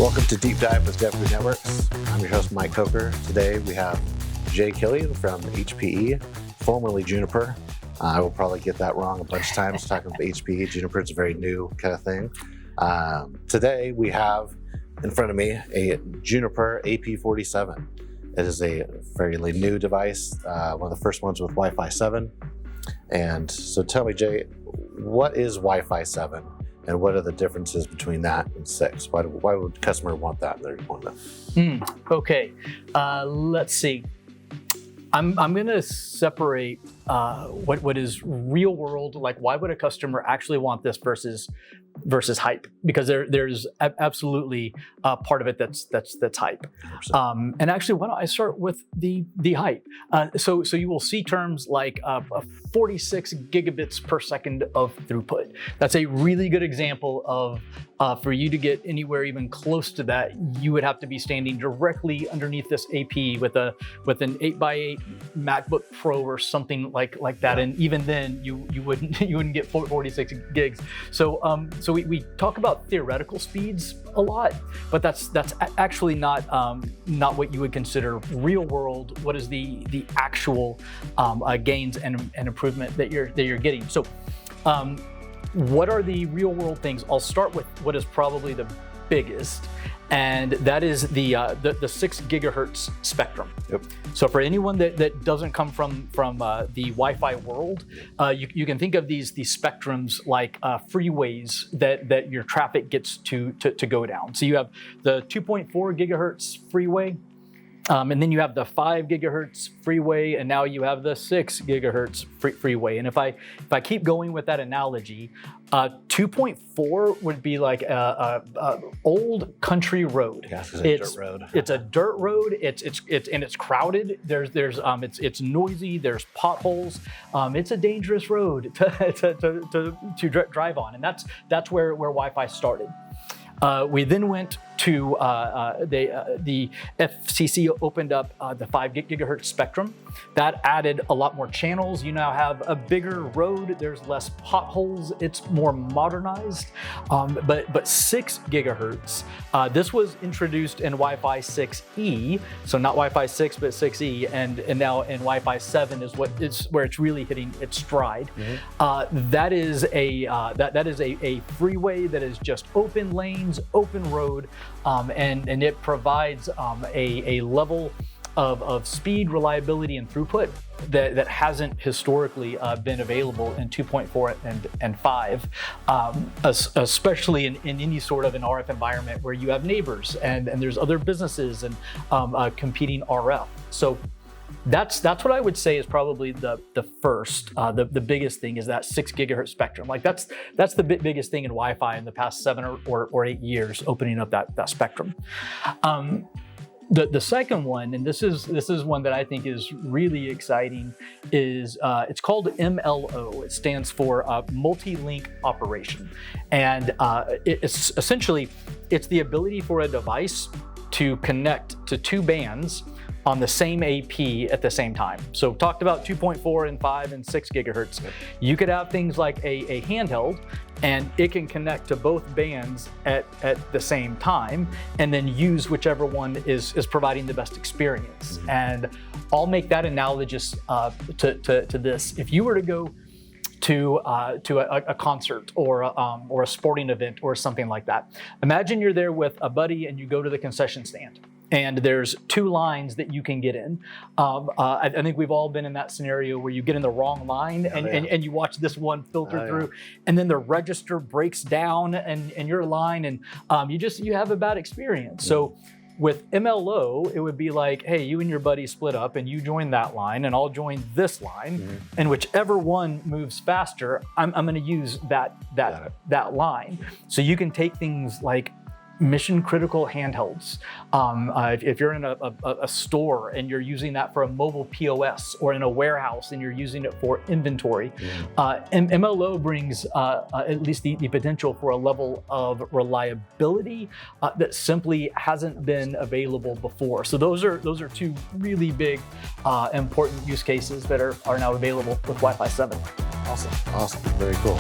Welcome to Deep Dive with DEVGRU Networks. I'm your host, Mike Coker. Today we have Jay Killion from HPE, formerly Juniper. I will probably get that wrong a bunch of times talking about HPE. Juniper is a very new kind of thing. Today we have in front of me a Juniper AP47. It is a fairly new device, one of the first ones with Wi-Fi 7. And so tell me, Jay, what is Wi-Fi 7? And what are the differences between that and 6? Why would a customer want that in their deployment? Okay, let's see. I'm going to separate what is real world, like why would a customer actually want this versus hype? Because there's absolutely part of it that's hype. And actually, why don't I start with the hype? So you will see terms like 46 gigabits per second of throughput. That's a really good example of for you to get anywhere even close to that, you would have to be standing directly underneath this AP with an 8x8 MacBook Pro or something like that. And even then, you wouldn't get 46 gigs. So we talk about theoretical speeds a lot, but that's actually not what you would consider real world. What is the actual gains and improvement that you're getting? So. What are the real world things? I'll start with what is probably the biggest, and that is the 6 gigahertz spectrum. Yep. So for anyone that doesn't come from the Wi-Fi world, you can think of these spectrums like freeways that your traffic gets to go down. So you have the 2.4 gigahertz freeway. And then you have the 5 gigahertz freeway, and now you have the 6 gigahertz freeway. And if I keep going with that analogy, 2.4 would be like a old country road. Yeah, it's a dirt road. It's a dirt road. It's crowded. It's noisy. There's potholes. It's a dangerous road to drive on, and that's where Wi-Fi started. We then went to the FCC opened up the 5 gigahertz spectrum. That added a lot more channels. You now have a bigger road. There's less potholes. It's more modernized. But 6 gigahertz, this was introduced in Wi-Fi 6E, so not Wi-Fi 6 but 6E, and now in Wi-Fi 7 is where it's really hitting its stride. Mm-hmm. That is a freeway that is just open lanes, open road. And it provides a level of speed, reliability, and throughput that hasn't historically been available in 2.4 and 5, especially in any sort of an RF environment where you have neighbors and there's other businesses and competing RF. So that's what I would say is probably the first, the biggest thing is that 6 gigahertz spectrum. Like that's the biggest thing in Wi-Fi in the past 7 or 8 years, opening up that spectrum. The second one, and this is one that I think is really exciting, is it's called MLO. It stands for multi-link operation, and it's essentially the ability for a device to connect to 2 bands on the same AP at the same time. So talked about 2.4 and 5 and 6 gigahertz. You could have things like a handheld, and it can connect to both bands at the same time, and then use whichever one is providing the best experience. Mm-hmm. And I'll make that analogous to this. If you were to go to a concert or a sporting event or something like that, imagine you're there with a buddy and you go to the concession stand. And there's 2 lines that you can get in. I think we've all been in that scenario where you get in the wrong line and you watch this one filter through, and then the register breaks down in your line, and you have a bad experience. So with MLO, it would be like, hey, you and your buddy split up and you join that line and I'll join this line, mm-hmm. and whichever one moves faster, I'm going to use that line. So you can take things like mission critical handhelds. If you're in a store and you're using that for a mobile POS, or in a warehouse and you're using it for inventory, MLO brings at least the potential for a level of reliability that simply hasn't been available before. So those are 2 really big important use cases that are now available with Wi-Fi 7. Awesome, very cool.